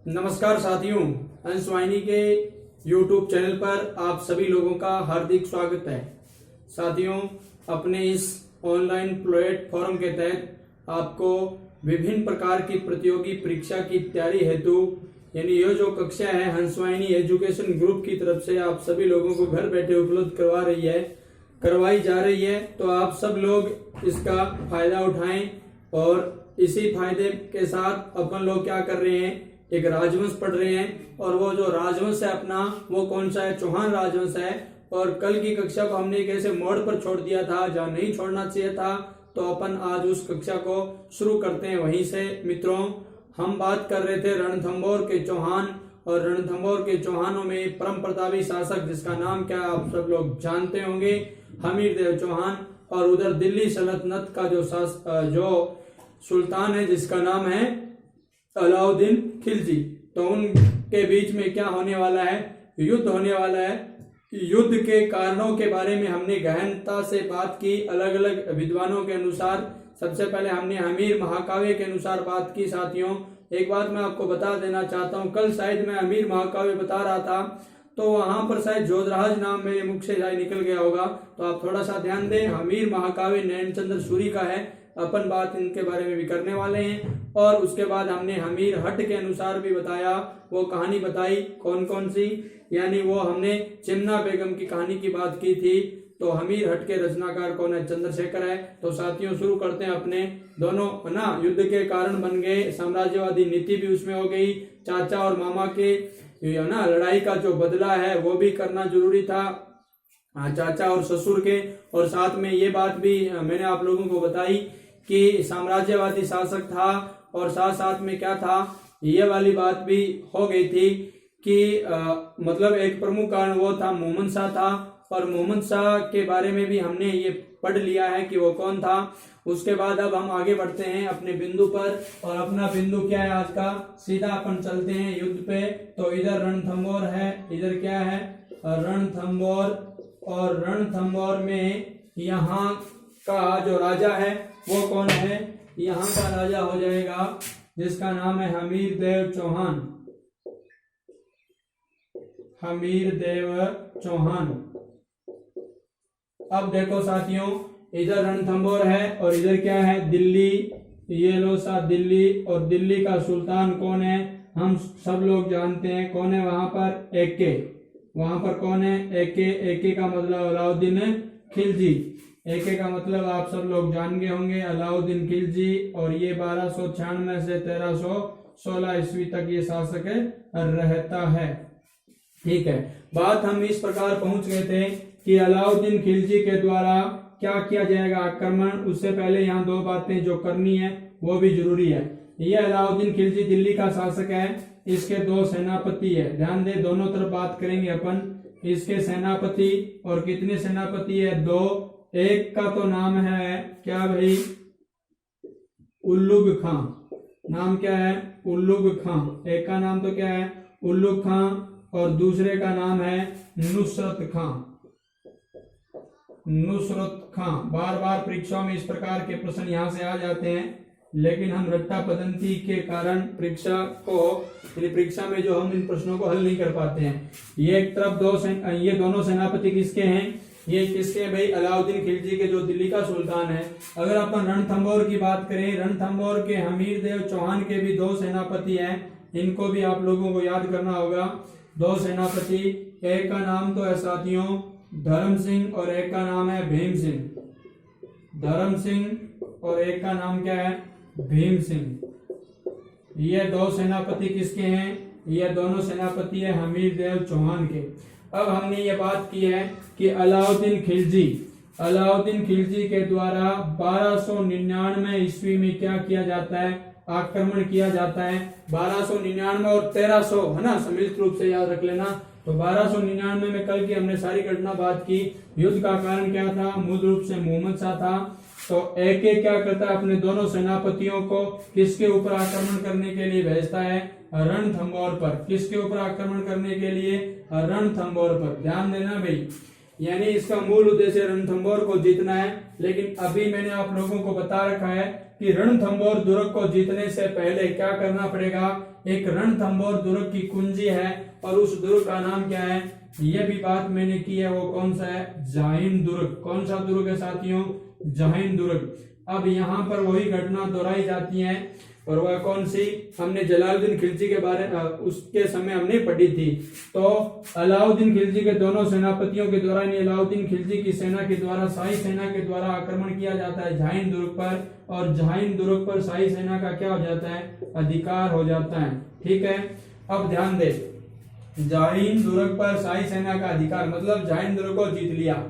नमस्कार साथियों, हंस वाहिनी के YouTube चैनल पर आप सभी लोगों का हार्दिक स्वागत है। साथियों, अपने इस ऑनलाइन प्लेटफॉर्म के तहत आपको विभिन्न प्रकार की प्रतियोगी परीक्षा की तैयारी हेतु यानी ये जो कक्षा है हंस वाहिनी एजुकेशन ग्रुप की तरफ से आप सभी लोगों को घर बैठे उपलब्ध करवाई जा रही है। तो आप सब लोग इसका फायदा उठाएं और इसी फायदे के साथ अपन लोग क्या कर रहे हैं, एक राजवंश पढ़ रहे हैं। और वो जो राजवंश है अपना, वो कौन सा है? चौहान राजवंश है। और कल की कक्षा को हमने एक ऐसे मोड़ पर छोड़ दिया था जहां नहीं छोड़ना चाहिए था, तो अपन आज उस कक्षा को शुरू करते हैं वहीं से। मित्रों, हम बात कर रहे थे रणथंभौर के चौहान, और रणथंभौर के चौहानों में परम प्रतापी शासक जिसका नाम क्या आप सब लोग जानते होंगे, हमीरदेव चौहान। और उधर दिल्ली सल्तनत का जो सुल्तान है जिसका नाम है अलाउद्दीन खिलजी। तो उनके बीच में क्या होने वाला है? युद्ध होने वाला है। युद्ध के कारणों के बारे में हमने गहनता से बात की अलग अलग विद्वानों के अनुसार। सबसे पहले हमने हमीर महाकाव्य के अनुसार बात की। साथियों, एक बात मैं आपको बता देना चाहता हूँ, कल शायद मैं हमीर महाकाव्य बता रहा था तो वहां पर शायद जोधराज नाम मेरे मुख से शायद निकल गया होगा, तो आप थोड़ा सा ध्यान दें। हमीर महाकाव्य नैनचंद्र सूरी का है, अपन बात इनके बारे में भी करने वाले हैं। और उसके बाद हमने हमीर हट के अनुसार भी बताया, वो कहानी बताई कौन कौन सी, यानी वो हमने चिमना बेगम की कहानी की बात की थी। तो हमीर हट के रचनाकार कौन है? चंद्रशेखर है। तो साथियों, शुरू करते हैं अपने दोनों ना। युद्ध के कारण बन गए, साम्राज्यवादी नीति भी उसमें हो गई, चाचा और मामा के ना लड़ाई का जो बदला है वो भी करना जरूरी था, चाचा और ससुर के। और साथ में ये बात भी मैंने आप लोगों को बताई कि साम्राज्यवादी शासक था, और साथ साथ में क्या था, ये वाली बात भी हो गई थी कि मतलब एक प्रमुख कारण वो था मोहम्मद शाह था। और मोहम्मद शाह के बारे में भी हमने ये पढ़ लिया है कि वो कौन था। उसके बाद अब हम आगे बढ़ते हैं अपने बिंदु पर, और अपना बिंदु क्या है आज का? सीधा अपन चलते हैं युद्ध पे। तो इधर रणथंभौर है, इधर क्या है? रणथंभौर। और रणथंभौर में यहाँ का जो राजा है वो कौन है? यहाँ का राजा हो जाएगा जिसका नाम है हमीरदेव चौहान। हमीरदेव चौहान। अब देखो साथियों, इधर रणथंभौर है और इधर क्या है? दिल्ली। ये लो सा दिल्ली। और दिल्ली का सुल्तान कौन है? हम सब लोग जानते हैं कौन है वहां पर? एके। वहां पर कौन है? एके। एके का मतलब अलाउद्दीन खिलजी। एके का मतलब आप सब लोग जान गए होंगे, अलाउद्दीन खिलजी। और ये 1296 से 1316 ईस्वी तक ये शासक रहता है। ठीक है, बात हम इस प्रकार पहुंच गए थे कि अलाउद्दीन खिलजी के द्वारा क्या किया जाएगा? आक्रमण। उससे पहले यहाँ दो बातें जो करनी है वो भी जरूरी है। ये अलाउद्दीन खिलजी दिल्ली का शासक है, इसके दो सेनापति है। ध्यान दे, दोनों तरफ बात करेंगे अपन। इसके सेनापति, और कितने सेनापति है? दो। एक का तो नाम है क्या भाई? उल्लुग खां। नाम क्या है? उल्लुग खां। एक का नाम तो क्या है? उल्लुग खां। और दूसरे का नाम है नुसरत खां। नुसरत खां। बार बार परीक्षाओं में इस प्रकार के प्रश्न यहाँ से आ जाते हैं, लेकिन हम रट्टा पद्धति के कारण परीक्षा में जो हम इन प्रश्नों को हल नहीं कर पाते हैं। ये एक तरफ ये दोनों सेनापति किसके हैं? ये किसके भाई? अलाउद्दीन खिलजी के, जो दिल्ली का सुल्तान है। अगर अपन रणथंभौर की बात करें, रणथंभौर के हमीरदेव चौहान के भी दो सेनापति हैं, इनको भी आप लोगों को याद करना होगा। दो सेनापति, एक का नाम तो है साथियों धर्म सिंह और एक का नाम है भीम सिंह। धर्म सिंह और एक का नाम क्या है? भीम सिंह। ये दो सेनापति किसके हैं? ये दोनों सेनापति है हमीरदेव चौहान के। अब हमने ये बात की है कि अलाउद्दीन खिलजी के द्वारा 1299 ईस्वी में क्या किया जाता है? आक्रमण किया जाता है। 1299 और 1300 है ना, सम्मिलित रूप से याद रख लेना। तो 1299 में कल की हमने सारी घटना बात की। युद्ध का कारण क्या था? मूल रूप से मोहम्मद शाह था। तो एक क्या करता है? अपने दोनों सेनापतियों को किसके ऊपर आक्रमण करने के लिए भेजता है? रणथंभौर पर। किसके ऊपर आक्रमण करने के लिए? रणथंभौर पर। ध्यान देना भाई, यानी इसका मूल उद्देश्य रणथंभौर को जीतना है। लेकिन अभी मैंने आप लोगों को बता रखा है कि रणथंभौर दुर्ग को जीतने से पहले क्या करना पड़ेगा। एक रणथंभौर दुर्ग की कुंजी है और उस दुर्ग का नाम क्या है, ये भी बात मैंने की है। वो कौन सा है, जाहिन दुर्ग। कौन सा दुर्ग है साथियों, जाहिन दुर्ग। अब यहाँ पर वही घटना दोहराई जाती है और वह कौन सी, हमने जलालुद्दीन खिलजी के बारे उसके समय हमने पढ़ी थी। तो अलाउद्दीन खिलजी के दोनों सेनापतियों के द्वारा अलाउद्दीन खिलजी की सेना के द्वारा शाही सेना के द्वारा आक्रमण किया जाता है जाहिन दुर्ग पर, और जाहिन दुर्ग पर शाही सेना का क्या हो जाता है, अधिकार हो जाता है। ठीक है, अब ध्यान दे, जाहिन दुर्ग पर शाही सेना का अधिकार मतलब जाहिन दुर्ग को जीत लिया।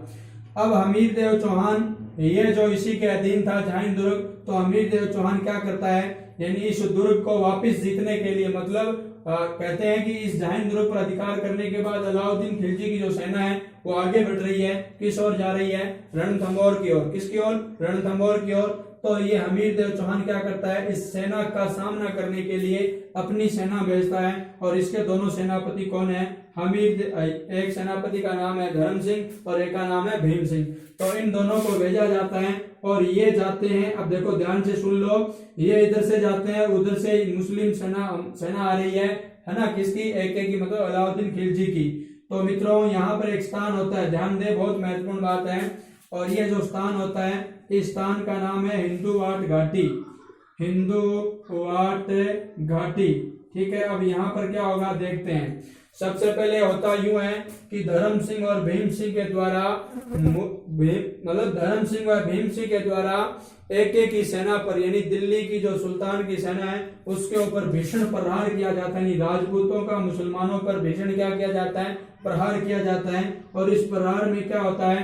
अब हमीर देव चौहान, ये जो इसी के अधीन था जाहिन दुर्ग, तो हमीर देव चौहान क्या करता है, यानी इस दुर्ग को वापस जीतने के लिए, मतलब कहते हैं कि इस जाहिन दुर्ग पर अधिकार करने के बाद अलाउद्दीन खिलजी की जो सेना है वो आगे बढ़ रही है। किस ओर जा रही है, रणथंभौर की ओर। किसकी ओर, रणथंभौर की ओर। तो ये हमीर देव चौहान क्या करता है, इस सेना का सामना करने के लिए अपनी सेना भेजता है, और इसके दोनों सेनापति कौन है, एक सेनापति का नाम है धर्म सिंह और एक का नाम है भीम सिंह। तो इन दोनों को भेजा जाता है और ये जाते हैं, अब देखो ध्यान से सुन लो, ये इधर से जाते हैं, उधर से मुस्लिम सेना आ रही है ना, किसकी, एक की मतलब अलाउद्दीन खिलजी की। तो मित्रों यहाँ पर एक स्थान होता है, ध्यान दे, बहुत महत्वपूर्ण बात है। और ये जो स्थान होता है, इस स्थान का नाम है हिंदुवाट घाटी, हिंदुवाट घाटी। ठीक है, अब यहाँ पर क्या होगा देखते हैं। सबसे पहले होता यूं है कि धर्म सिंह और भीम सिंह के द्वारा, मतलब धर्म सिंह और भीम सिंह के द्वारा एक की सेना पर, यानी दिल्ली की जो सुल्तान की सेना है उसके ऊपर भीषण प्रहार किया जाता है। राजपूतों का मुसलमानों पर भीषण क्या किया जाता है, प्रहार किया जाता है। और इस प्रहार में क्या होता है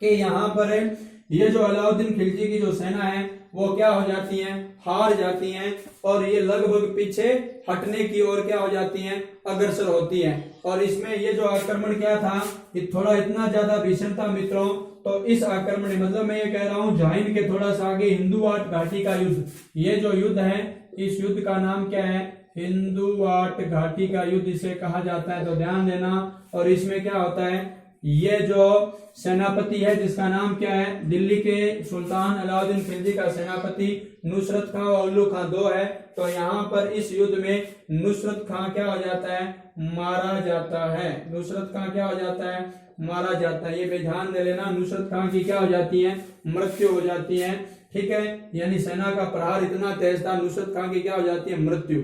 कि यहाँ पर ये जो अलाउद्दीन खिलजी की जो सेना है वो क्या हो जाती है, हार जाती हैं, और ये लगभग पीछे हटने की ओर क्या हो जाती हैं, अग्रसर होती हैं। और इसमें ये जो आक्रमण क्या था, ये थोड़ा इतना ज्यादा भीषण था मित्रों। तो इस आक्रमण मतलब मैं ये कह रहा हूँ जाहिन के थोड़ा सा आगे हिंदुवाट घाटी का युद्ध, ये जो युद्ध है इस युद्ध का नाम क्या है, हिंदुवाट घाटी का युद्ध इसे कहा जाता है। तो ध्यान देना। और इसमें क्या होता है, ये जो सेनापति है जिसका नाम क्या है, दिल्ली के सुल्तान अलाउद्दीन खिलजी का सेनापति नुसरत खां और उल्लू खां दो है। तो यहाँ पर इस युद्ध में नुसरत खां क्या हो जाता है, मारा जाता है। नुसरत खां क्या हो जाता है, मारा जाता है। ये भी ध्यान दे लेना, नुसरत खां की क्या हो जाती है, मृत्यु हो जाती है। ठीक है, यानी सेना का प्रहार इतना तेज था, नुसरत खां की क्या हो जाती है, मृत्यु।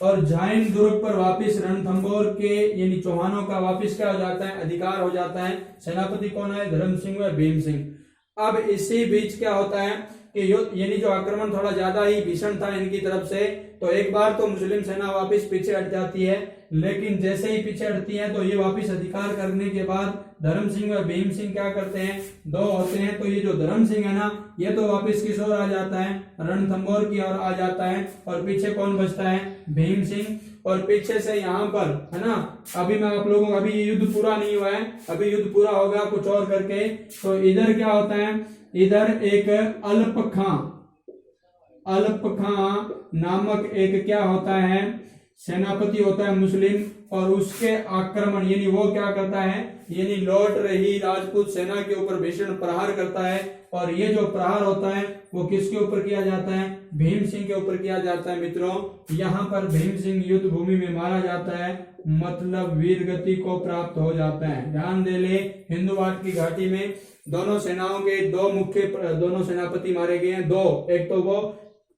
और जाहिन दुर्ग पर वापिस रणथंभौर के यानी चौहानों का वापिस क्या हो जाता है, अधिकार हो जाता है। सेनापति कौन है, धर्म सिंह व भीम सिंह। अब इसी बीच क्या होता है कि यानी जो आक्रमण थोड़ा ज्यादा ही भीषण था इनकी तरफ से, तो एक बार तो मुस्लिम सेना वापस पीछे हट जाती है, लेकिन जैसे ही पीछे हटती है तो ये वापस अधिकार करने के बाद धर्म सिंह व भीम सिंह क्या करते हैं, दो होते हैं। तो ये जो धर्म सिंह है ना, ये तो वापस किस ओर आ जाता है, रणथंभौर की ओर आ जाता है, और पीछे कौन बचता है, भीम सिंह। और पीछे से यहाँ पर है ना, अभी मैं आप लोगों को, अभी ये युद्ध पूरा नहीं हुआ है, अभी युद्ध पूरा होगा कुछ और करके। तो इधर क्या होता है, इधर एक अल्प खां नामक एक क्या होता है, सेनापति होता है मुस्लिम, और उसके आक्रमण यानी वो क्या करता है, यानी लौट रही राजपूत सेना के ऊपर भीषण प्रहार करता है। और ये जो प्रहार होता है वो किसके ऊपर किया जाता है, भीम सिंह के ऊपर किया जाता है। मित्रों यहाँ पर भीम सिंह युद्ध भूमि में मारा जाता है, मतलब वीर गति को प्राप्त हो जाता है। ध्यान दे ले, हिंदुवाट की घाटी में दोनों सेनाओं के दोनों सेनापति मारे गए हैं, दो, एक तो वो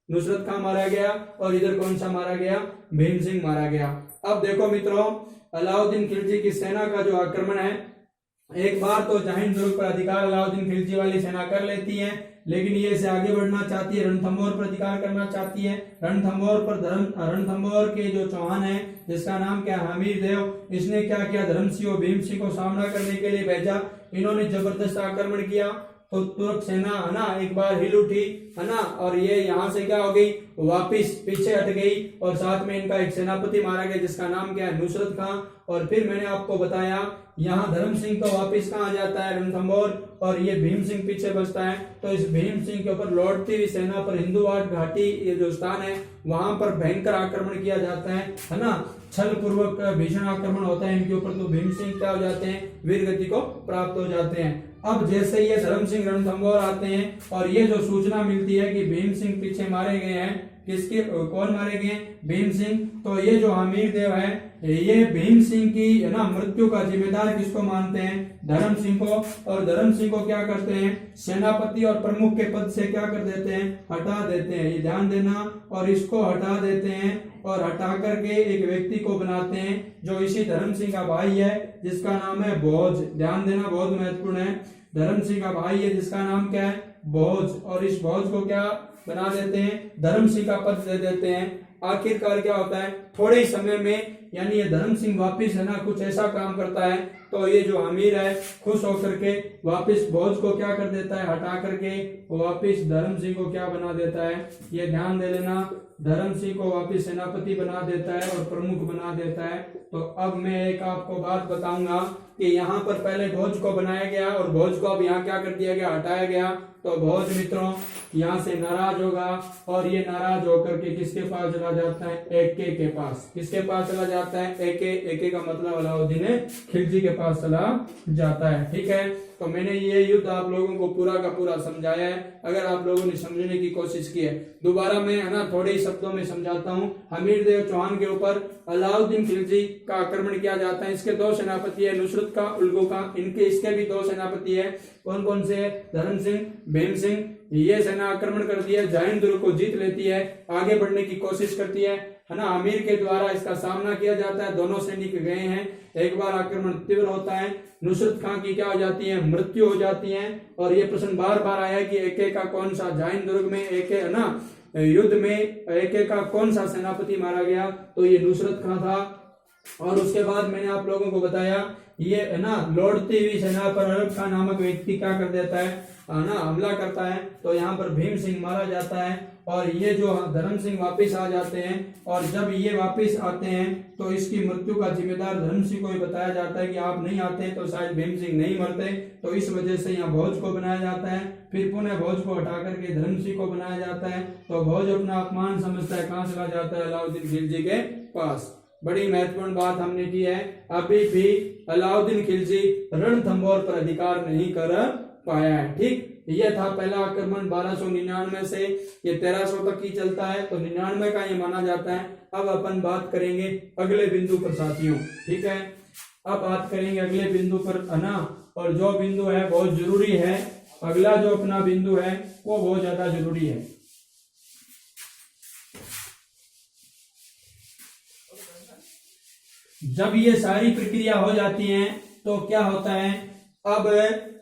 नुसरत खां मारा गया और इधर कौन सा मारा गया, भीम सिंह मारा गया। अब देखो मित्रों, अलाउद्दीन खिलजी की सेना का जो आक्रमण है, एक बार तो जाहिन दुर्ग पर अधिकार अलाउद्दीन खिलजी वाली सेना कर लेती है, लेकिन ये इसे आगे बढ़ना चाहती है, रणथंभौर पर अधिकार करना चाहती है। रणथंभौर के जो चौहान है जिसका नाम क्या है, हमीर देव, इसने क्या किया, धर्म सिंह और भीम सिंह को सामना करने के लिए भेजा। इन्होंने जबरदस्त आक्रमण किया, तो तुर्क सेना है ना एक बार हिल उठी है ना, और ये यहाँ से क्या हो गई, वापिस पीछे हट गई, और साथ में इनका एक सेनापति मारा गया जिसका नाम क्या है, नुसरत खां। और फिर मैंने आपको बताया यहाँ धर्म सिंह तो वापिस कहाँ आ जाता है, रणथंभौर, और ये भीम सिंह पीछे बचता है। तो इस भीम सिंह के ऊपर लौटती हुई सेना पर हिंदुवाट घाटी ये जो स्थान है वहां पर भयंकर आक्रमण किया जाता है ना, छल पूर्वक भीषण आक्रमण होता है इनके ऊपर। तो भीम सिंह क्या हो जाते हैं, वीर गति को प्राप्त हो जाते हैं। अब जैसे ये धर्म सिंह रणथंभौर आते हैं और ये जो सूचना मिलती है कि भीम सिंह पीछे मारे गए हैं, किसके कौन मारे गए? भीम सिंह। तो ये जो हमीर देव है ये भीम सिंह की है ना मृत्यु का जिम्मेदार किसको मानते हैं? धर्म सिंह को। और धर्म सिंह को क्या करते हैं? सेनापति और प्रमुख के पद से क्या कर देते हैं? हटा देते हैं। ये ध्यान देना। और इसको हटा देते हैं और हटा करके एक व्यक्ति को बनाते हैं जो इसी धर्म सिंह का भाई है, जिसका नाम है भोज। ध्यान देना, बहुत महत्वपूर्ण है। धर्म सिंह का भाई है जिसका नाम क्या है? भोज। और इस भोज को क्या बना देते हैं? धर्म सिंह का पद दे देते हैं। आखिरकार क्या होता है? थोड़े ही समय में यानी ये धर्म सिंह वापिस है ना कुछ ऐसा काम करता है तो ये जो अमीर है खुश होकर के वापिस भोज को क्या कर देता है? हटा करके वापिस धर्म सिंह को क्या बना देता है? ये ध्यान दे लेना, धर्म सिंह को वापिस सेनापति बना देता है और प्रमुख बना देता है। तो अब मैं एक आपको बात बताऊंगा कि यहाँ पर पहले भोज को बनाया गया और भोज को अब यहाँ क्या कर दिया गया? हटाया गया। तो भोज मित्रों यहाँ से नाराज होगा और ये नाराज होकर के किसके पास चला जाता है? एके के पास। किसके पास चला जाता है? एके। एके का मतलब अलाउद्दीन खिलजी के पास चला जाता है। ठीक है, तो मैंने ये युद्ध आप लोगों को पूरा का पूरा समझाया है। अगर आप लोगों ने समझने की कोशिश की है, दोबारा मैं है ना थोड़े ही शब्दों में समझाता हूँ। हमीर देव चौहान के ऊपर अलाउद्दीन खिलजी का आक्रमण किया जाता है। इसके दो सेनापति है, नुसरत का, उल्गो का। इसके भी दो सेनापति है। कौन कौन से? धर्म सिंह, भीम सिंह। ये सेना आक्रमण करती है, जाहिन दुर्ग को जीत लेती है, आगे बढ़ने की कोशिश करती है ना। अमीर के द्वारा इसका सामना किया जाता है। दोनों सैनिक गए हैं। एक बार आक्रमण तीव्र होता है, नुसरत खां की क्या हो जाती है? मृत्यु हो जाती है। और ये प्रश्न बार बार आया कि एके का कौन सा जाहिन दुर्ग में एके है ना युद्ध में एके का कौन सा सेनापति मारा गया? तो ये नुसरत खां था। और उसके बाद मैंने आप लोगों को बताया ये है ना लौटती हुई सेना पर अरब खान नामक व्यक्ति क्या कर देता है ना हमला करता है। तो यहाँ पर भीम सिंह मारा जाता है और ये जो धर्म सिंह वापिस आ जाते हैं। और जब ये वापिस आते हैं तो इसकी मृत्यु का जिम्मेदार धर्म सिंह को ही बताया जाता है कि आप नहीं आते तो शायद भीम सिंह नहीं मरते। तो इस वजह से यहाँ भोज को बनाया जाता है। फिर पुनः भोज को हटा करके धर्म सिंह को बनाया जाता है। तो भोज अपना अपमान समझता है, कहाँ चला जाता है? अलाउद्दीन खिलजी के पास। बड़ी महत्वपूर्ण बात हमने की है, अभी भी अलाउद्दीन खिलजी रणथंभौर पर अधिकार नहीं कर पाया है। ठीक, यह था पहला आक्रमण 1299 से ये 1300 तक ही चलता है। तो 99 का ये माना जाता है। अब अपन बात करेंगे अगले बिंदु पर साथियों। ठीक है, अब बात करेंगे अगले बिंदु पर है ना। और जो बिंदु है बहुत जरूरी है, अगला जो अपना बिंदु है वो बहुत ज्यादा जरूरी है। जब ये सारी प्रक्रिया हो जाती है तो क्या होता है? अब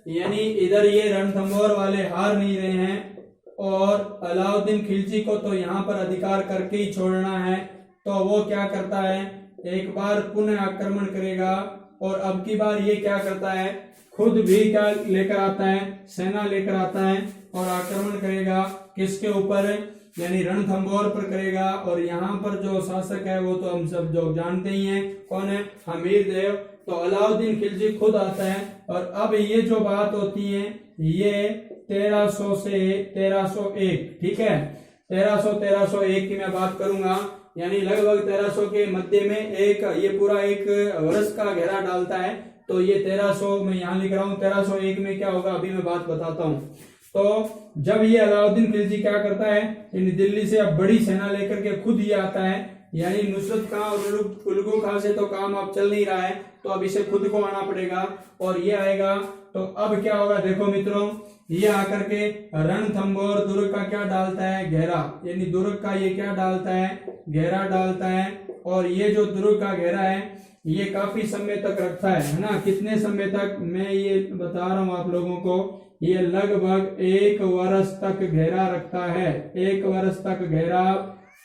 यानी इधर ये रणथंभौर वाले हार नहीं रहे हैं और अलाउद्दीन खिलजी को तो यहाँ पर अधिकार करके ही छोड़ना है। तो वो क्या करता है? एक बार पुनः आक्रमण करेगा और अब की बार ये क्या करता है? खुद भी क्या लेकर आता है? सेना लेकर आता है और आक्रमण करेगा। किसके ऊपर? यानी रणथंभौर पर करेगा। और यहाँ पर जो शासक है वो तो हम सब जो जानते ही हैं, कौन है? हमीर देव। तो अलाउद्दीन खिलजी खुद आता है। और अब ये जो बात होती है ये 1300 से 1301, ठीक है, 1301 की मैं बात करूंगा। यानी लगभग 1300 के मध्य में एक ये पूरा एक वर्ष का घेरा डालता है। तो ये 1300 में यहाँ लिख रहा हूँ। 1301 में क्या होगा अभी मैं बात बताता हूँ। तो जब ये अलाउद्दीन खिलजी क्या करता है, दिल्ली से अब बड़ी सेना लेकर के खुद ये आता है। यानी नुसरत खां और उल्गू खां से तो काम अब चल नहीं रहा है, तो अब इसे खुद को आना पड़ेगा और ये आएगा। तो अब क्या होगा देखो मित्रों, ये आकर के रणथंभौर दुर्ग का क्या डालता है? घेरा। यानी दुर्ग का ये क्या डालता है? घेरा डालता है। और ये जो दुर्ग का घेरा है ये काफी समय तक रखता है ना। कितने समय तक? मैं ये बता रहा हूं आप लोगों को, ये लगभग 1 वर्ष तक घेरा रखता है। 1 वर्ष तक घेरा,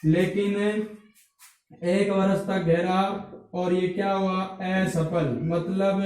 लेकिन 1 वर्ष तक घेरा और ये क्या हुआ? असफल। मतलब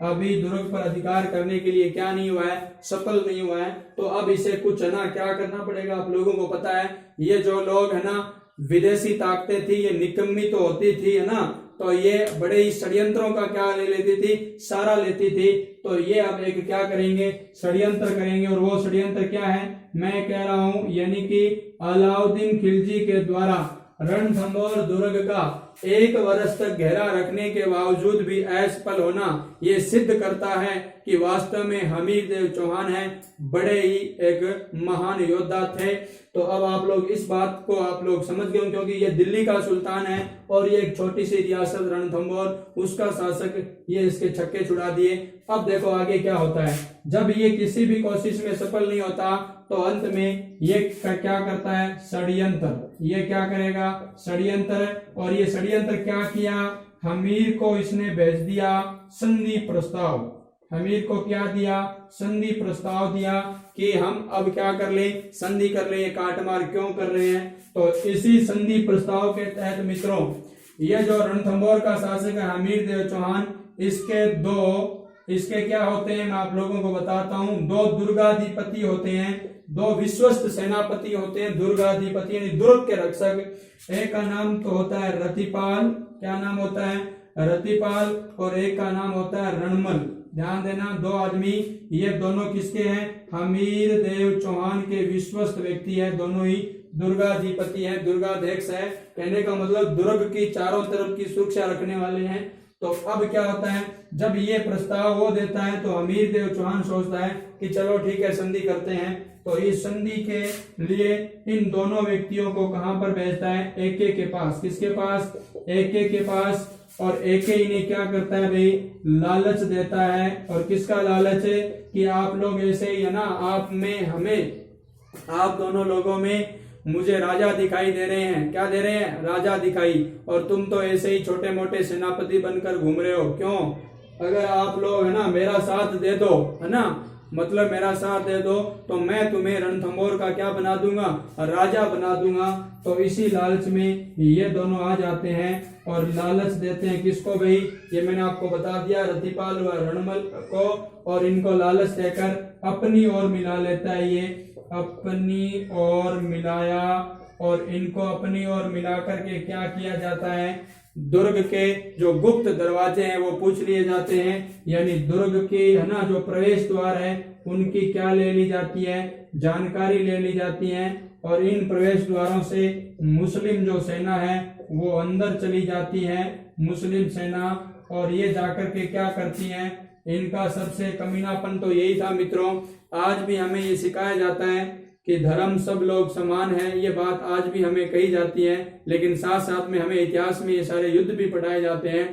अभी दुर्ग पर अधिकार करने के लिए क्या नहीं हुआ है? सफल नहीं हुआ है। तो अब इसे कुछ है ना क्या करना पड़ेगा? आप लोगों को पता है ये जो लोग है ना विदेशी ताकतें थी, ये निकम्मी तो होती थी है ना, तो ये बड़े ही षड्यंत्रों का क्या ले लेती थी? सहारा लेती थी। तो ये अब एक क्या करेंगे? षड्यंत्र करेंगे। और वो षड्यंत्र क्या है? मैं कह रहा हूं यानी कि अलाउद्दीन खिलजी के द्वारा रणथंभौर दुर्ग का 1 वर्ष तक घेरा रखने के बावजूद भी असफल होना ये सिद्ध करता है कि वास्तव में हमीरदेव चौहान है बड़े ही एक महान योद्धा थे। तो अब आप लोग इस बात को आप लोग समझ गए, क्योंकि ये दिल्ली का सुल्तान है और ये एक छोटी सी रियासत रणथंभौर, उसका शासक, ये इसके छक्के छुड़ा दिए। अब देखो आगे क्या होता है। जब ये किसी भी कोशिश में सफल नहीं होता तो अंत में ये क्या करता है, षड्यंत्र। ये क्या करेगा, षड्यंत्र। और ये षड्यंत्र क्या किया, हमीर को इसने भेज दिया संधि प्रस्ताव। हमीर को क्या दिया, संधि प्रस्ताव दिया कि हम अब क्या कर ले, संधि कर ले। ये काटमार क्यों कर रहे हैं, तो इसी संधि प्रस्ताव के तहत मित्रों ये जो रणथंभौर का शासक है हमीरदेव चौहान, इसके क्या होते हैं मैं आप लोगों को बताता हूं। 2 दुर्गाधिपति होते हैं, 2 विश्वस्त सेनापति होते हैं। दुर्गाधिपति यानी दुर्ग के रक्षक। एक का नाम तो होता है रतिपाल, क्या नाम होता है, रतिपाल, और एक का नाम होता है रणमल। ध्यान देना, 2 आदमी, ये दोनों किसके हैं, हमीरदेव चौहान के विश्वस्त व्यक्ति है। दोनों ही दुर्गाधिपति है, दुर्गाध्यक्ष है। कहने का मतलब दुर्ग की चारों तरफ की सुरक्षा रखने वाले हैं। तो अब क्या होता है, जब ये प्रस्ताव वो देता है तो हमीरदेव चौहान सोचता है कि चलो ठीक है संधि करते हैं। तो इस संधि के लिए इन दोनों व्यक्तियों को कहां पर भेजता है, एके के पास। किसके पास, एके के पास। और एके इन्हें क्या करता है भाई, लालच देता है। और किसका लालच है कि आप लोग ऐसे ही है ना, आप में हमें, आप दोनों लोगों में मुझे राजा दिखाई दे रहे हैं। क्या दे रहे हैं, राजा दिखाई। और तुम तो ऐसे ही छोटे मोटे सेनापति बनकर घूम रहे हो। क्यों, अगर आप लोग है ना मेरा साथ दे दो, है ना, मतलब मेरा साथ दे दो तो मैं तुम्हें रणथंभौर का क्या बना दूंगा, राजा बना दूंगा। तो इसी लालच में ये दोनों आ जाते हैं और लालच देते हैं किसको भाई, ये मैंने आपको बता दिया, रतिपाल व रणमल को। और इनको लालच देकर अपनी ओर मिला लेता है। ये अपनी ओर मिलाया और इनको अपनी ओर मिला करके क्या किया जाता है, दुर्ग के जो गुप्त दरवाजे हैं वो पूछ लिए जाते हैं। यानी दुर्ग की है ना जो प्रवेश द्वार है उनकी क्या ले ली जाती है, जानकारी ले ली जाती है। और इन प्रवेश द्वारों से मुस्लिम जो सेना है वो अंदर चली जाती है, मुस्लिम सेना। और ये जाकर के क्या करती है, इनका सबसे कमीनापन तो यही था मित्रों। आज भी हमें ये सिखाया जाता है कि धर्म सब लोग समान है, ये बात आज भी हमें कही जाती है। लेकिन साथ साथ में हमें इतिहास में ये सारे युद्ध भी पढ़ाए जाते हैं।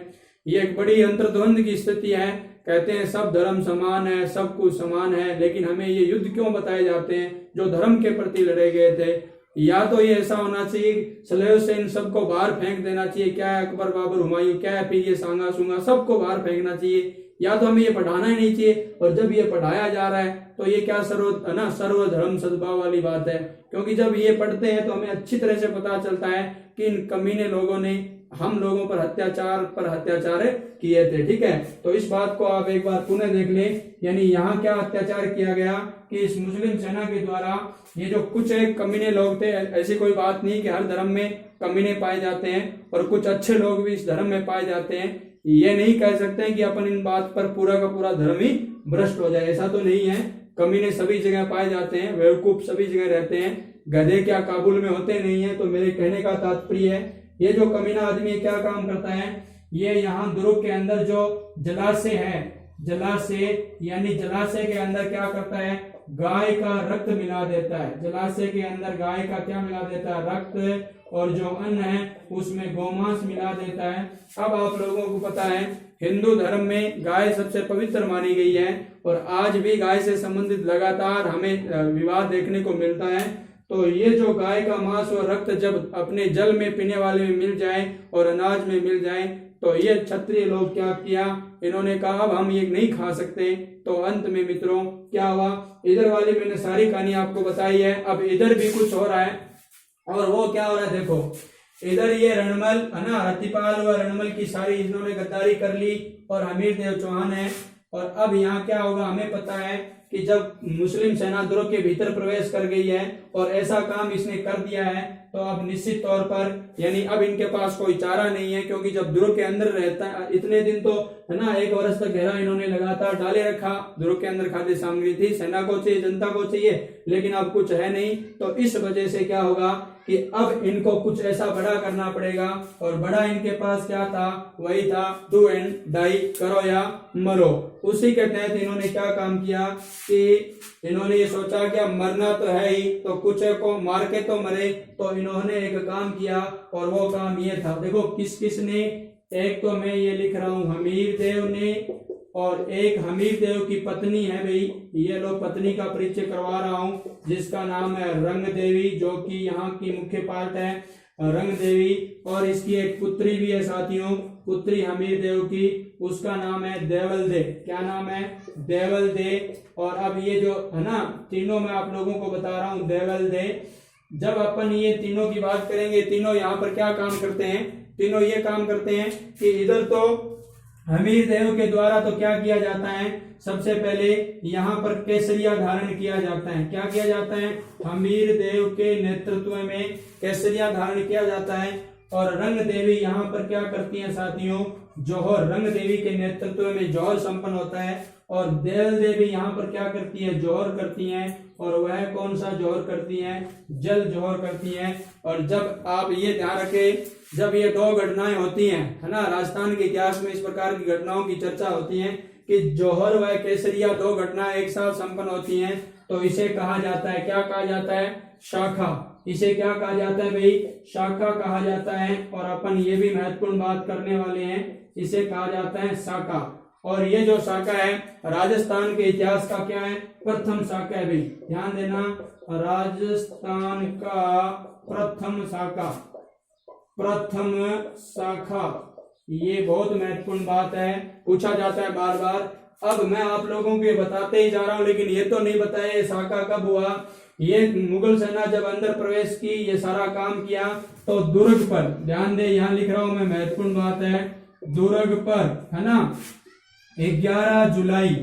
ये एक बड़ी अंतर्द्वंद की स्थिति है। कहते हैं सब धर्म समान है, सब कुछ समान है, लेकिन हमें ये युद्ध क्यों बताए जाते हैं जो धर्म के प्रति लड़े गए थे। या तो ये ऐसा होना चाहिए सलेव से इन सबको बाहर फेंक देना चाहिए, क्या है अकबर बाबर हुमायूं, क्या है फिर ये सांगा सूंगा, सबको बाहर फेंकना चाहिए। या तो हमें ये पढ़ाना ही नहीं चाहिए। और जब ये पढ़ाया जा रहा है तो ये क्या सर्वधर्म सद्भाव वाली बात है। क्योंकि जब ये पढ़ते हैं तो हमें अच्छी तरह से पता चलता है कि इन कमीने लोगों ने हम लोगों पर अत्याचार किए थे। ठीक है, तो इस बात को आप एक बार पुनः देख लें। यानी यहाँ क्या अत्याचार किया गया कि इस मुस्लिम सेना के द्वारा ये जो कुछ एक कमीने लोग थे, ऐसी कोई बात नहीं कि हर धर्म में कमीने पाए जाते हैं और कुछ अच्छे लोग भी इस धर्म में पाए जाते हैं। ये नहीं कह सकते हैं कि अपन इन बात पर पूरा का पूरा धर्म ही भ्रष्ट हो जाए, ऐसा तो नहीं है। कमीने सभी जगह पाए जाते हैं, बेवकूफ सभी जगह रहते हैं, गधे क्या काबुल में होते नहीं है। तो मेरे कहने का तात्पर्य है ये जो कमीना आदमी क्या काम करता है, ये यहाँ दुर्ग के अंदर जो जलाशय है, जलाशय यानी जलाशय के अंदर क्या करता है, गाय का रक्त मिला देता है। जलाशय के अंदर गाय का क्या मिला देता है, रक्त। और जो अन्न है उसमें गोमांस मिला देता है। अब आप लोगों को पता है हिंदू धर्म में गाय सबसे पवित्र मानी गई है और आज भी गाय से संबंधित लगातार हमें विवाद देखने को मिलता है। तो ये जो गाय का मांस और रक्त जब अपने जल में पीने वाले में मिल जाए और अनाज में मिल जाए तो ये क्षत्रिय लोग क्या किया, इन्होंने कहा अब हम ये नहीं खा सकते। तो अंत में मित्रों क्या हुआ, इधर वाली मैंने सारी कहानी आपको बताई है, अब इधर भी कुछ हो रहा है। और वो क्या हो रहा है देखो, इधर ये रणमल है ना, रतिपाल व रणमल की सारी इन्होंने गद्दारी कर ली और हमीरदेव चौहान है। और अब यहाँ क्या होगा हमें पता है कि जब मुस्लिम सेना दुर्ग के भीतर प्रवेश कर गई है और ऐसा काम इसने कर दिया है, तो अब निश्चित तौर पर यानी अब इनके पास कोई चारा नहीं है, क्योंकि जब दुर्ग के अंदर रहता है इतने दिन तो है ना, 1 वर्ष तक घेरा इन्होंने लगातार डाले रखा, दुर्ग के अंदर खाद्य सामग्री थी, सेना को चाहिए, जनता को चाहिए, लेकिन अब कुछ है नहीं। तो इस वजह से क्या होगा कि अब इनको कुछ ऐसा बड़ा करना पड़ेगा, और बड़ा इनके पास क्या था, वही था डू एंड डाई, करो या मरो। उसी के तहत इन्होंने क्या काम किया कि इन्होंने ये सोचा कि अब मरना तो है ही, तो कुछ को मार के तो मरे। तो इन्होंने एक काम किया, और वो काम ये था, देखो किस किस ने, एक तो मैं ये लिख रहा हूं हमीर देव ने, और एक हमीर देव की पत्नी है भाई, ये लोग पत्नी का परिचय करवा रहा हूं, जिसका नाम है रंग देवी, जो कि यहाँ की मुख्य पार्ट है रंग देवी, और इसकी एक पुत्री भी है साथियों, पुत्री हमीर देव की, उसका नाम है देवल दे। क्या नाम है, देवल दे। और अब ये जो है ना, तीनों मैं आप लोगों को बता रहा हूं देवल दे। जब अपन ये तीनों की बात करेंगे, तीनों यहाँ पर क्या काम करते हैं, तीनों ये काम करते हैं कि इधर तो हमीर देव के द्वारा तो क्या किया जाता है, सबसे पहले यहाँ पर केसरिया धारण किया जाता है। क्या किया जाता है, हमीर देव के नेतृत्व में केसरिया धारण किया जाता है। और रंग देवी यहाँ पर क्या करती हैं साथियों, जौहर, रंग देवी के नेतृत्व में जौहर संपन्न होता है। और देवल देवी यहाँ पर क्या करती है, जौहर करती हैं। और वह कौन सा जौहर करती हैं, जल जौहर करती हैं। और जब आप ये ध्यान रखें, जब ये 2 घटनाएं होती हैं है ना, राजस्थान के इतिहास में इस प्रकार की घटनाओं की चर्चा होती है कि जौहर व केसरिया 2 घटनाएं एक साथ संपन्न होती हैं, तो इसे कहा जाता है, क्या कहा जाता है, शाखा। इसे क्या कहा जाता है भाई, शाखा कहा जाता है। और अपन ये भी महत्वपूर्ण बात करने वाले हैं, इसे कहा जाता है शाखा। और ये जो शाखा है राजस्थान के इतिहास का क्या है, प्रथम शाखा है भाई, ध्यान देना, राजस्थान का प्रथम शाखा, प्रथम शाखा, ये बहुत महत्वपूर्ण बात है, पूछा जाता है बार बार। अब मैं आप लोगों को ये बताते ही जा रहा हूं, लेकिन ये तो नहीं बताया ये शाखा कब हुआ। ये मुगल सेना जब अंदर प्रवेश की, ये सारा काम किया, तो दुर्ग पर, ध्यान दे यहाँ लिख रहा हूं मैं, महत्वपूर्ण बात है, दुर्ग पर है ना, 11 जुलाई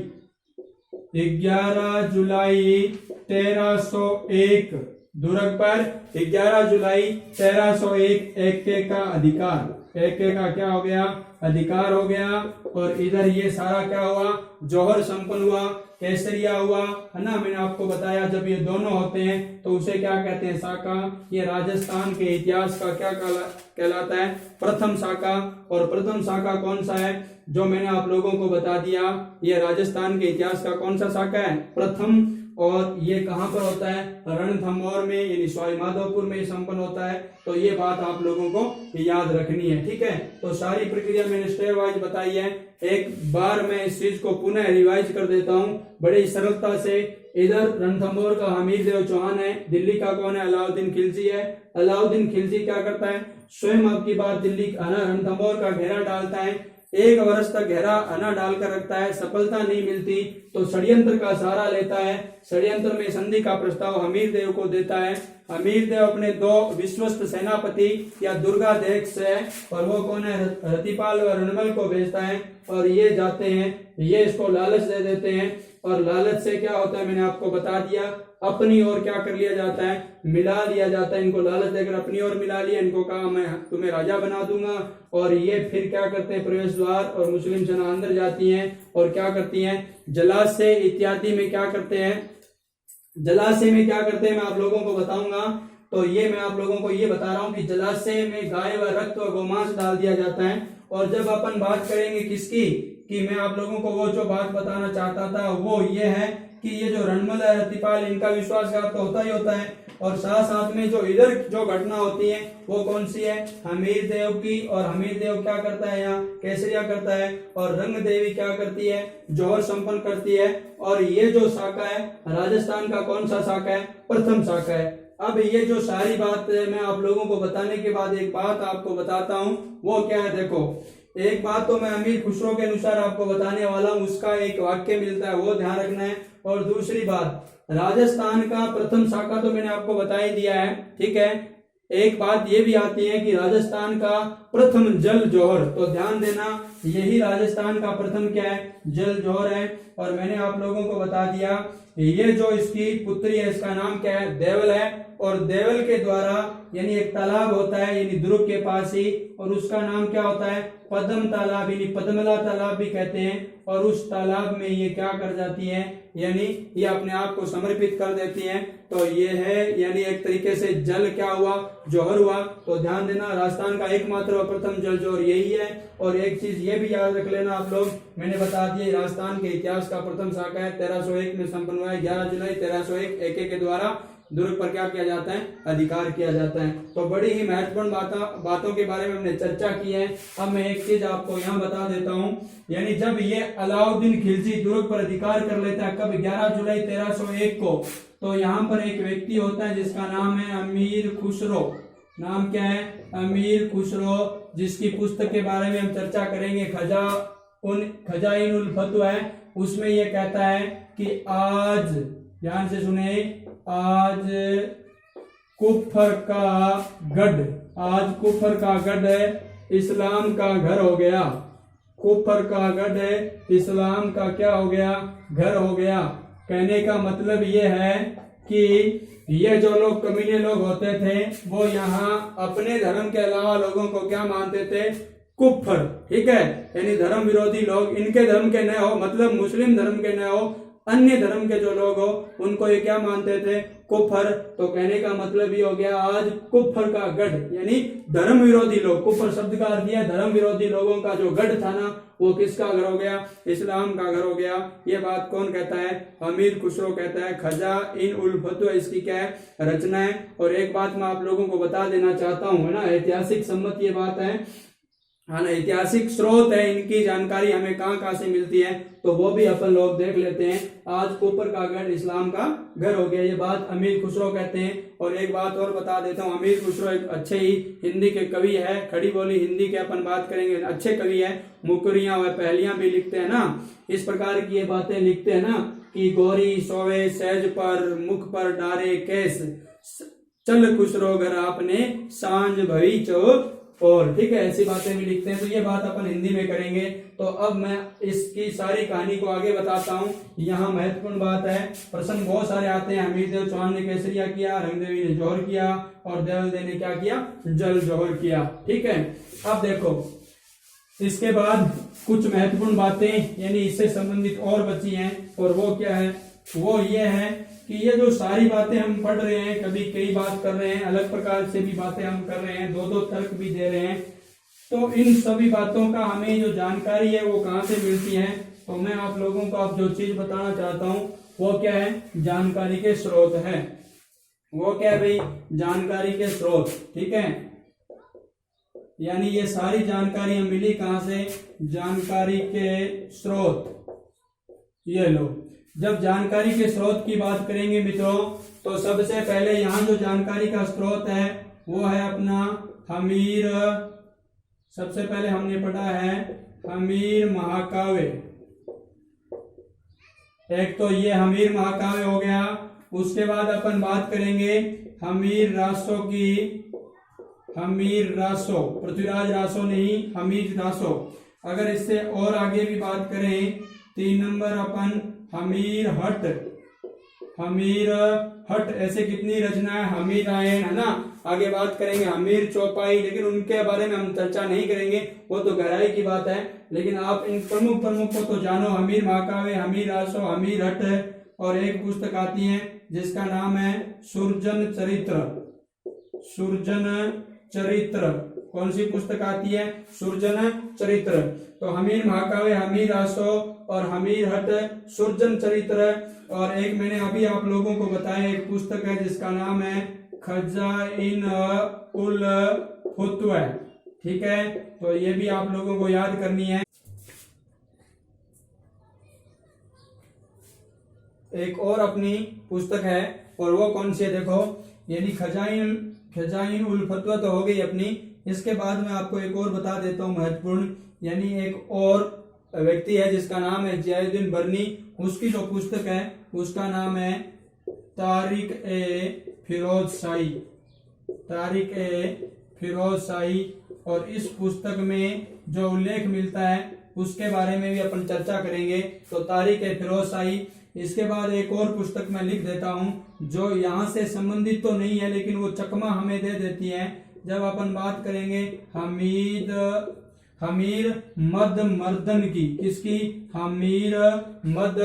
1301, दुर्ग पर 11 जुलाई 1301 एके का अधिकार, एके का क्या हो गया, अधिकार हो गया। और इधर ये सारा क्या हुआ, जौहर संपन्न हुआ, केसरिया हुआ है ना। मैंने आपको बताया जब ये दोनों होते हैं तो उसे क्या कहते हैं, शाखा। ये राजस्थान के इतिहास का क्या कहलाता है, प्रथम शाखा। और प्रथम शाखा कौन सा है, जो मैंने आप लोगों को बता दिया, ये राजस्थान के इतिहास का कौन सा शाखा है, प्रथम। और ये कहां पर होता है, रणथंभौर में, यानी सवाई माधोपुर में संपन्न होता है। तो ये बात आप लोगों को याद रखनी है, ठीक है। तो सारी प्रक्रिया मैंने स्टेप वाइज बताई है, एक बार मैं इस चीज को पुनः रिवाइज कर देता हूं बड़ी सरलता से। इधर रणथंभौर का हमीर देव चौहान है, दिल्ली का कौन है, अलाउद्दीन खिलजी है। अलाउद्दीन खिलजी क्या करता है, स्वयं अब की बार दिल्ली रणथंभौर का घेरा डालता है, 1 वर्ष तक घेरा अना डालकर रखता है, सफलता नहीं मिलती तो षड्यंत्र का सहारा लेता है। षड्यंत्र में संधि का प्रस्ताव हमीर देव को देता है। हमीर देव अपने 2 विश्वस्त सेनापति या दुर्गाध्यक्ष है, और वो कौन है, रतिपाल व रणमल को भेजता है। और ये जाते हैं, ये इसको लालच दे देते हैं, और लालच से क्या होता है मैंने आपको बता दिया, अपनी ओर क्या कर लिया जाता है, मिला लिया जाता है। इनको लालच देकर अपनी ओर मिला लिया, इनको कहा मैं तुम्हें राजा बना दूंगा। और ये फिर क्या करते हैं, प्रवेश द्वार और मुस्लिम सेना अंदर जाती हैं और क्या करती हैं, जलाशय इत्यादि में क्या करते हैं, जलाशय में क्या करते हैं मैं आप लोगों को बताऊंगा। तो ये मैं आप लोगों को ये बता रहा हूं कि जलाशय में गाय व रक्त व गोमांस डाल दिया जाता है। और जब अपन बात करेंगे किसकी, कि मैं आप लोगों को वो जो बात बताना चाहता था वो ये है कि ये जो रणमल है, रतिपाल, इनका विश्वासघात तो होता ही होता है। और साथ साथ में जो इधर जो घटना होती है वो कौन सी है, हमीर देव की। और हमीर देव क्या करता है, यहाँ केसरिया करता है। और रंग देवी क्या करती है, जौहर संपन्न करती है। और ये जो शाखा है राजस्थान का कौन सा शाखा है, प्रथम शाखा है। अब ये जो सारी बात मैं आप लोगों को बताने के बाद एक बात आपको बताता हूँ, वो क्या है, देखो एक बात तो मैं अमीर खुसरो के अनुसार आपको बताने वाला हूँ, उसका एक वाक्य मिलता है, वो ध्यान रखना है। और दूसरी बात, राजस्थान का प्रथम शाखा तो मैंने आपको बता ही दिया है, ठीक है। एक बात ये भी आती है कि राजस्थान का प्रथम जल जौहर, तो ध्यान देना यही राजस्थान का प्रथम क्या है, जल जौहर है। और मैंने आप लोगों को बता दिया ये जो इसकी पुत्री है इसका नाम क्या है, देवल है। और देवल के द्वारा यानी एक तालाब होता है यानी दुर्ग के पास ही, और उसका नाम क्या होता है, पद्म तालाब यानी पद्मला तालाब भी कहते हैं। और उस तालाब में ये क्या कर जाती है, यानी ये अपने आप को समर्पित कर देती हैं। तो ये है यानी एक तरीके से जल क्या हुआ, जौहर हुआ। तो ध्यान देना, राजस्थान का एकमात्र और प्रथम जल जौहर यही है। और एक चीज ये भी याद रख लेना आप लोग, मैंने बता दिया राजस्थान के इतिहास का प्रथम शाखा है 1301 में संपन्न हुआ है। 11 जुलाई 1301 एके के द्वारा दुर्ग पर क्या किया जाता है, अधिकार किया जाता है। तो बड़ी ही महत्वपूर्ण बातों के बारे में हमने चर्चा की है। अब मैं एक चीज आपको यहाँ बता देता हूँ, यानी जब ये अलाउद्दीन खिलजी दुर्ग पर अधिकार कर लेता है कब, 11 जुलाई 1301 को, तो यहाँ पर एक व्यक्ति होता है जिसका नाम है अमीर खुसरो। नाम क्या है, अमीर खुसरो, जिसकी पुस्तक के बारे में हम चर्चा करेंगे, खजाइन उल फतवा है। उसमें यह कहता है कि आज, ध्यान से सुने, आज कुफर का गढ़, आज कुफर का गढ़ इस्लाम का घर हो गया। कुफर का गढ़ इस्लाम का क्या हो गया, घर हो गया। कहने का मतलब ये है कि ये जो लोग कमीने लोग होते थे वो यहाँ अपने धर्म के अलावा लोगों को क्या मानते थे, कुफर, ठीक है, यानी धर्म विरोधी लोग, इनके धर्म के न हो, मतलब मुस्लिम धर्म के न हो, अन्य धर्म के जो लोग हो उनको ये क्या मानते थे, कुफर। तो कहने का मतलब ये हो गया आज कुफर का गढ़ यानी धर्म विरोधी लोग, कुफर शब्द का अर्थ है धर्म विरोधी लोगों का जो गढ़ था ना, वो किसका घर हो गया, इस्लाम का घर हो गया। ये बात कौन कहता है, अमीर खुसरो कहता है। खजाइन उल फतवा इसकी क्या है, रचना है। और एक बात मैं आप लोगों को बता देना चाहता हूँ, है ना, ऐतिहासिक सम्मत ये बात है, हाँ ना, ऐतिहासिक स्रोत है, इनकी जानकारी हमें कहाँ कहाँ से मिलती है, तो वो भी अपन लोग देख लेते हैं। आज कुफर का गढ़ इस्लाम का घर हो गया, ये बात अमीर खुसरो कहते हैं। और एक बात और बता देता हूँ, अमीर खुसरो एक अच्छे ही हिंदी के कवि है, खड़ी बोली हिंदी के अपन बात करेंगे, अच्छे कवि है। मुकरियां व पहलियां भी लिखते हैं ना, इस प्रकार की ये बातें लिखते हैं ना कि गोरी सोवे सहज पर मुख पर डारे केस, चल खुसरो घर आपने सांझ भई चो, और ठीक है, ऐसी बातें भी लिखते हैं। तो ये बात अपन हिंदी में करेंगे। तो अब मैं इसकी सारी कहानी को आगे बताता हूँ। यहाँ महत्वपूर्ण बात है, प्रश्न बहुत सारे आते हैं। हमीरदेव चौहान ने केसरिया किया, रंगदेवी ने जौहर किया, और देवल ने क्या किया, जल जौहर किया। ठीक है, अब देखो इसके बाद कुछ महत्वपूर्ण बातें यानी इससे संबंधित और बची हैं, और वो क्या है, वो ये है कि ये जो सारी बातें हम पढ़ रहे हैं, कभी कई बात कर रहे हैं, अलग प्रकार से भी बातें हम कर रहे हैं, दो दो तर्क भी दे रहे हैं, तो इन सभी बातों का हमें जो जानकारी है वो कहाँ से मिलती है। तो मैं आप लोगों को अब जो चीज बताना चाहता हूँ वो क्या है, जानकारी के स्रोत है। वो क्या है भाई, जानकारी के स्रोत। ठीक है, यानी ये सारी जानकारी हम मिली कहाँ से, जानकारी के स्रोत। ये लो, जब जानकारी के स्रोत की बात करेंगे मित्रों, तो सबसे पहले यहाँ जो जानकारी का स्रोत है वो है अपना हमीर, सबसे पहले हमने पढ़ा है हमीर महाकाव्य। एक तो ये हमीर महाकाव्य हो गया। उसके बाद अपन बात करेंगे हमीर रासो की, हमीर रासो, पृथ्वीराज रासो नहीं, हमीर रासो। अगर इससे और आगे भी बात करें, 3 नंबर अपन हमीर हट, हमीर हट, ऐसे कितनी रचना है, हमीर आयन, है ना। आगे बात करेंगे हमीर चौपाई, लेकिन उनके बारे में हम चर्चा नहीं करेंगे, वो तो गहराई की बात है। लेकिन आप इन प्रमुख को तो जानो, हमीर महाकाव्य, हमीर रासो, हमीर हट, और एक पुस्तक आती है जिसका नाम है सुरजन चरित्र। सुरजन चरित्र, कौन सी पुस्तक आती है, सुरजन चरित्र। तो हमीर महाकाव्य, हमीर रासो और हमीर हट, सुरजन चरित्र। और एक मैंने अभी आप लोगों को बताया एक पुस्तक है जिसका नाम है खजाइन उल फतवा। ठीक है, तो ये भी आप लोगों को याद करनी है। एक और अपनी पुस्तक है, और वो कौन सी है देखो, यानी खजाइन उल फतवा तो हो गई अपनी। इसके बाद में आपको एक और बता देता हूँ महत्वपूर्ण, यानी एक और व्यक्ति है जिसका नाम है जियाउद्दीन बरनी। उसकी जो पुस्तक है उसका नाम है तारिक ए फिरोज शाही, तारिक ए फिरोज शाही। और इस पुस्तक में जो उल्लेख मिलता है उसके बारे में भी अपन चर्चा करेंगे। तो तारिक ए फिरोज शाही, इसके बाद एक और पुस्तक मैं लिख देता हूँ जो यहाँ से संबंधित तो नहीं है लेकिन वो चकमा हमें दे देती है। जब अपन बात करेंगे हमीर मद मर्दन की, किसकी? हमीर मद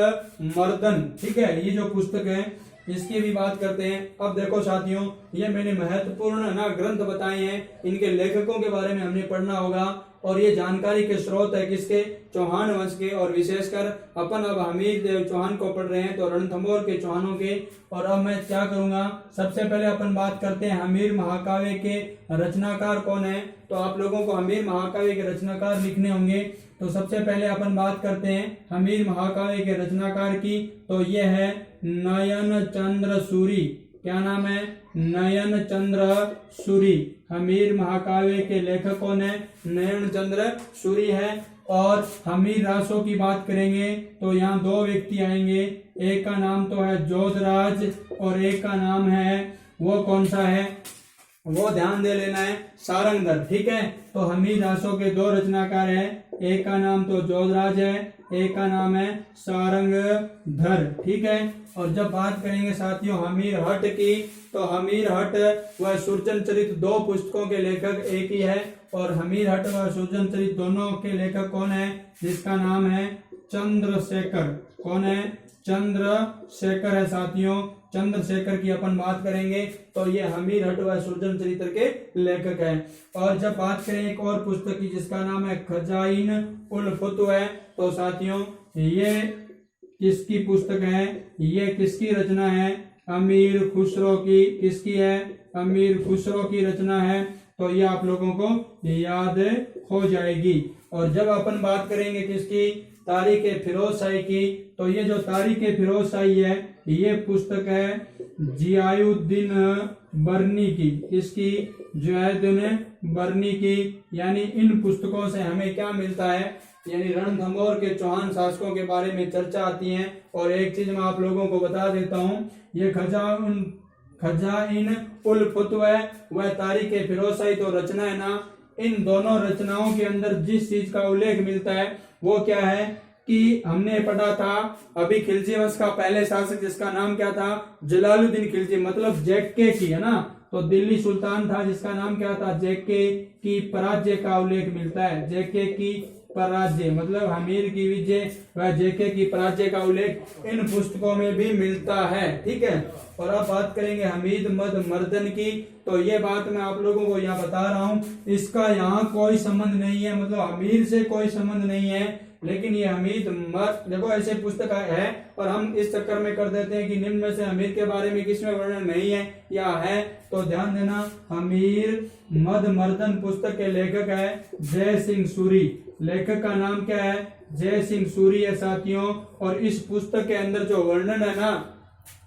मर्दन, ठीक है। ये जो पुस्तक है इसकी भी बात करते हैं। अब देखो साथियों, ये मैंने महत्वपूर्ण ग्रंथ बताए हैं, इनके लेखकों के बारे में हमने पढ़ना होगा और ये जानकारी के स्रोत है किसके? चौहान वंश के। और विशेषकर अपन अब हमीर देव चौहान को पढ़ रहे हैं तो रणथंभौर के चौहानों के। और अब मैं क्या करूंगा, सबसे पहले अपन बात करते हैं हमीर महाकाव्य के रचनाकार कौन है। तो आप लोगों को हमीर महाकाव्य के रचनाकार लिखने होंगे। तो सबसे पहले अपन बात करते हैं हमीर महाकाव्य के रचनाकार की। तो ये है नयन चंद्र सूरी। क्या नाम है? नयन चंद्र सूरी। हमीर महाकाव्य के लेखक कौन है? नयन चंद्र सूरी है। और हमीर रासों की बात करेंगे तो यहाँ दो व्यक्ति आएंगे, एक का नाम तो है जोधराज और एक का नाम है, वो कौन सा है, वो ध्यान दे लेना है, सारंगधर, ठीक है। तो हमीर रासों के दो रचनाकार है, एक का नाम तो जोधराज है, एक का नाम है सारंगधर, ठीक है। और जब बात करेंगे साथियों हमीर हट की, तो हमीर हट व सुरजन चरित दो पुस्तकों के लेखक एक ही है। और हमीर हट व सुरजन चरित दोनों के लेखक कौन है? जिसका नाम है चंद्रशेखर। कौन है? चंद्रशेखर है साथियों। चंद्रशेखर की अपन बात करेंगे तो ये हमीर हट व सुरजन चरित्र के लेखक है। और जब बात करें एक और पुस्तक की जिसका नाम है खजाइन उल फुतव है, तो साथियों ये किसकी पुस्तक है? ये किसकी रचना है? अमीर खुसरो की। किसकी है? अमीर खुसरो की रचना है। तो ये आप लोगों को याद हो जाएगी। और जब अपन बात करेंगे किसकी? तारीख फिरोज शाही की, तो ये जो तारीख फिरोज शाही है ये पुस्तक है जियाउद्दीन बरनी की। किसकी? जियाउद्दीन बरनी की। यानी इन पुस्तकों से हमें क्या मिलता है? यानी रणथंभौर के चौहान शासकों के बारे में चर्चा आती है। और एक चीज मैं आप लोगों को बता देता हूँ, ये खजाइन उल फुतव व तारीख फिरोज शाही तो रचना है ना, इन दोनों रचनाओं के अंदर जिस चीज का उल्लेख मिलता है वो क्या है कि हमने पढ़ा था अभी खिलजी वंश का पहले शासक जिसका नाम क्या था? जलालुद्दीन खिलजी, मतलब जेके की, है ना। तो दिल्ली सुल्तान था जिसका नाम क्या था? जेके की पराजय का उल्लेख मिलता है। जेके की पराजय मतलब हमीर की विजय व जेके की पराजय का उल्लेख इन पुस्तकों में भी मिलता है, ठीक है। और अब बात करेंगे हमीद मद मर्दन की, तो ये बात मैं आप लोगों को यहाँ बता रहा हूँ, इसका यहाँ कोई संबंध नहीं है, मतलब अमीर से कोई संबंध नहीं है। लेकिन ये हमीद मद, देखो ऐसे पुस्तक है और हम इस चक्कर में कर देते हैं कि निम्न में से हमीर के बारे में किसमें वर्णन नहीं है या है। तो ध्यान देना, हमीर मद मर्दन पुस्तक के लेखक है जय सिंह सूरी। लेखक का नाम क्या है? जय सिंह सूरी है साथियों। और इस पुस्तक के अंदर जो वर्णन है ना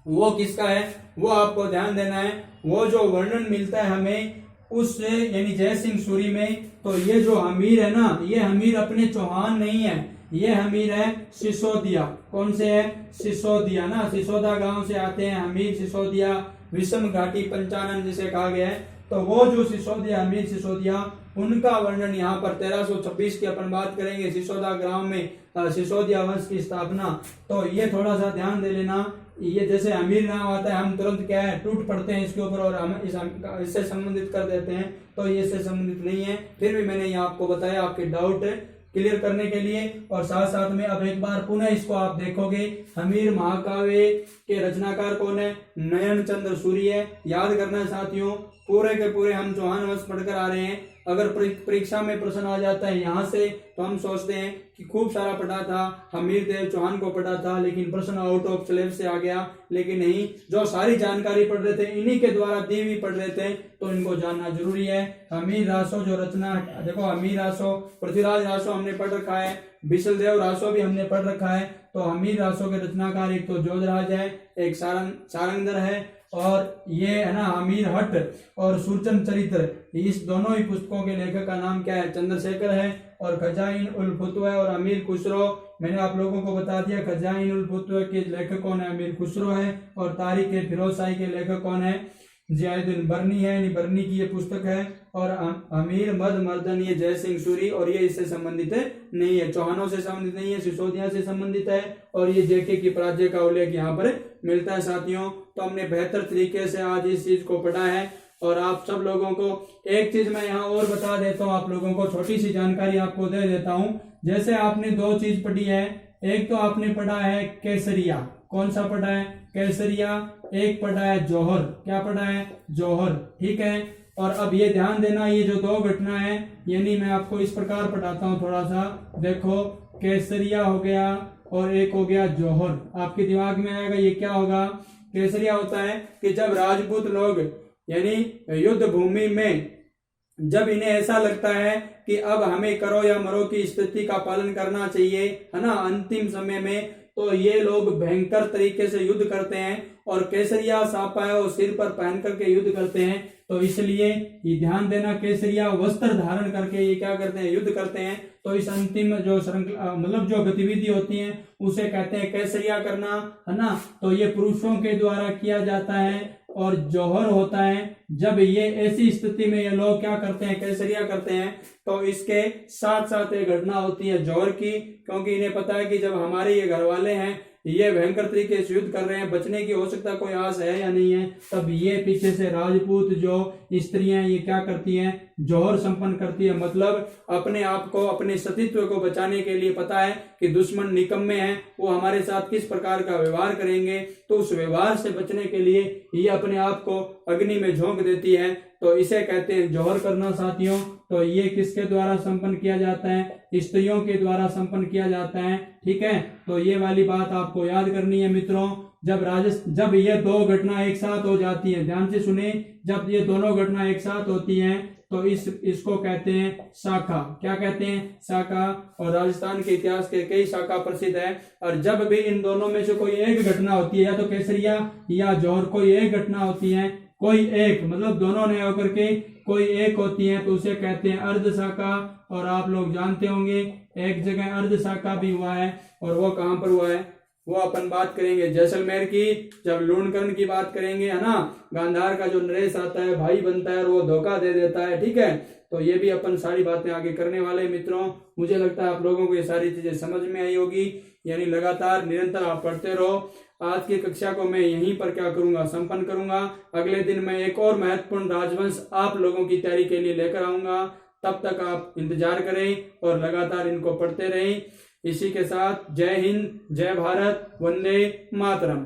वो किसका है? वो आपको ध्यान देना है। वो जो वर्णन मिलता है हमें उससे यानी जय सिंह सूरी में, तो ये जो हमीर है ना, ये हमीर अपने चौहान नहीं है, ये हमीर है सिसोदिया। कौन से है? सिसोदिया ना, सिसोदा गांव से आते हैं हमीर सिसोदिया, विषम घाटी पंचानन जिसे कहा गया है। तो वो जो सिसोदिया, हमीर सिसोदिया, उनका वर्णन यहाँ पर 1326 की अपन बात करेंगे, सिसोदा ग्राम में सिसोदिया वंश की स्थापना। तो ये थोड़ा सा ध्यान दे लेना, ये जैसे अमीर नाम आता है हम तुरंत क्या है टूट पड़ते हैं इसके ऊपर और हम इससे संबंधित कर देते हैं, तो ये इससे संबंधित नहीं है। फिर भी मैंने ये आपको बताया आपके डाउट क्लियर करने के लिए। और साथ साथ में अब एक बार पुनः इसको आप देखोगे, हमीर महाकाव्य के रचनाकार कौन है? नयन चंद्र सूरी है। याद करना है साथियों, पूरे के पूरे हम चौहान वंश पढ़कर आ रहे हैं। अगर परीक्षा में प्रश्न आ जाता है यहाँ से तो हम सोचते हैं कि खूब सारा पढ़ा था, हमीर देव चौहान को पढ़ा था, लेकिन प्रश्न आउट ऑफ सिलेबस से आ गया। लेकिन नहीं, जो सारी जानकारी पढ़ रहे थे इन्हीं के द्वारा दी हुई पढ़ रहे थे, तो इनको जानना जरूरी है। हमीर रासो जो रचना, देखो हमीर रासो, पृथ्वीराज रासो हमने पढ़ रखा है, बिसल देव रासो भी हमने पढ़ रखा है। तो हमीर रासो के रचनाकार एक तो जोधराज है, एक सारंगधर है, और ये है ना हमीर हट और सुरचन चरित्र, इस दोनों ही पुस्तकों के लेखक का नाम क्या है? चंद्रशेखर है। और खजाइन उल फुतव और अमीर खुसरो, मैंने आप लोगों को बता दिया खजाइन उल फुतव के लेखक कौन है? अमीर खुसरो है। और तारीख फिरोज शाही के लेखक कौन है? जियाउद्दीन बरनी है, यानी बरनी की ये पुस्तक है। और अमीर मद मर्दन ये जय सिंह सूरी और ये इससे संबंधित नहीं है, चौहानों से संबंधित नहीं है, सिसोदिया से संबंधित है और ये जेके की पराजय का उल्लेख यहाँ पर मिलता है साथियों। तो हमने बेहतर तरीके से आज इस चीज को पढ़ा है और आप सब लोगों को एक चीज मैं यहाँ और बता देता हूँ, आप लोगों को छोटी सी जानकारी आपको दे देता हूँ। जैसे आपने दो चीज पढ़ी है, एक तो आपने पढ़ा है केसरिया, कौन सा पढ़ा है केसरिया, एक पढ़ा है जौहर, क्या पढ़ा है जौहर, ठीक है। और अब ये ध्यान देना, ये जो दो घटना है यानी मैं आपको इस प्रकार पढ़ाता हूँ थोड़ा सा, देखो केसरिया हो गया और एक हो गया जौहर, आपके दिमाग में आएगा ये क्या होगा। केसरिया होता है कि जब राजपूत लोग यानी युद्ध भूमि में जब इन्हें ऐसा लगता है कि अब हमें करो या मरो की स्थिति का पालन करना चाहिए, है ना, अंतिम समय में, तो ये लोग भयंकर तरीके से युद्ध करते हैं और केसरिया सापा है और सिर पर पहन करके युद्ध करते हैं। तो इसलिए ये ध्यान देना, केसरिया वस्त्र धारण करके ये क्या करते हैं, युद्ध करते हैं। तो इस अंतिम जो श्रृंखला मतलब जो गतिविधि होती है उसे कहते हैं केसरिया करना, है ना। तो ये पुरुषों के द्वारा किया जाता है। और जौहर होता है जब ये ऐसी स्थिति में ये लोग क्या करते हैं, केसरिया करते हैं। तो इसके साथ साथ एक घटना होती है जौहर की, क्योंकि इन्हें पता है कि जब हमारे ये घर वाले हैं ये भयंकर तरीके से युद्ध कर रहे हैं, बचने की हो सकता कोई आस है या नहीं है, तब ये पीछे से राजपूत जो स्त्रियां ये क्या करती हैं, जौहर संपन्न करती है। मतलब अपने आप को, अपने सतीत्व को बचाने के लिए पता है कि दुश्मन निकम्मे हैं, वो हमारे साथ किस प्रकार का व्यवहार करेंगे, तो उस व्यवहार से बचने के लिए ये अपने आप को अग्नि में झोंक देती है। तो इसे कहते हैं जौहर करना साथियों। तो ये किसके द्वारा संपन्न किया जाता है, स्त्रियों के द्वारा संपन्न किया जाता है, ठीक है। तो ये वाली बात आपको याद करनी है मित्रों। जब ये दो घटना एक साथ हो जाती है, ध्यान से सुने, जब ये दोनों घटना एक साथ होती हैं तो इसको कहते हैं शाखा, क्या कहते हैं, शाखा। और राजस्थान के इतिहास के कई शाखा प्रसिद्ध है। और जब भी इन दोनों में से कोई एक घटना होती है, या तो केसरिया या जौहर, कोई एक घटना होती है, कोई एक मतलब दोनों ने होकर के कोई एक होती है, तो उसे कहते हैं अर्ध शाखा। और आप लोग जानते होंगे एक जगह अर्ध शाखा भी हुआ है, और वो कहां पर हुआ है, वो अपन बात करेंगे जैसलमेर की, जब लूणकरण की बात करेंगे, है ना। गांधार का जो नरेश आता है, भाई बनता है और वो धोखा दे देता है, ठीक है। तो ये भी अपन सारी बातें आगे करने वाले मित्रों। मुझे लगता है आप लोगों को ये सारी चीजें समझ में आई होगी, यानी लगातार निरंतर आप पढ़ते रहो। आज की कक्षा को मैं यहीं पर क्या करूंगा, संपन्न करूंगा। अगले दिन मैं एक और महत्वपूर्ण राजवंश आप लोगों की तैयारी के लिए लेकर आऊंगा। तब तक आप इंतजार करें और लगातार इनको पढ़ते रहें। इसी के साथ जय हिंद, जय भारत, वंदे मातरम।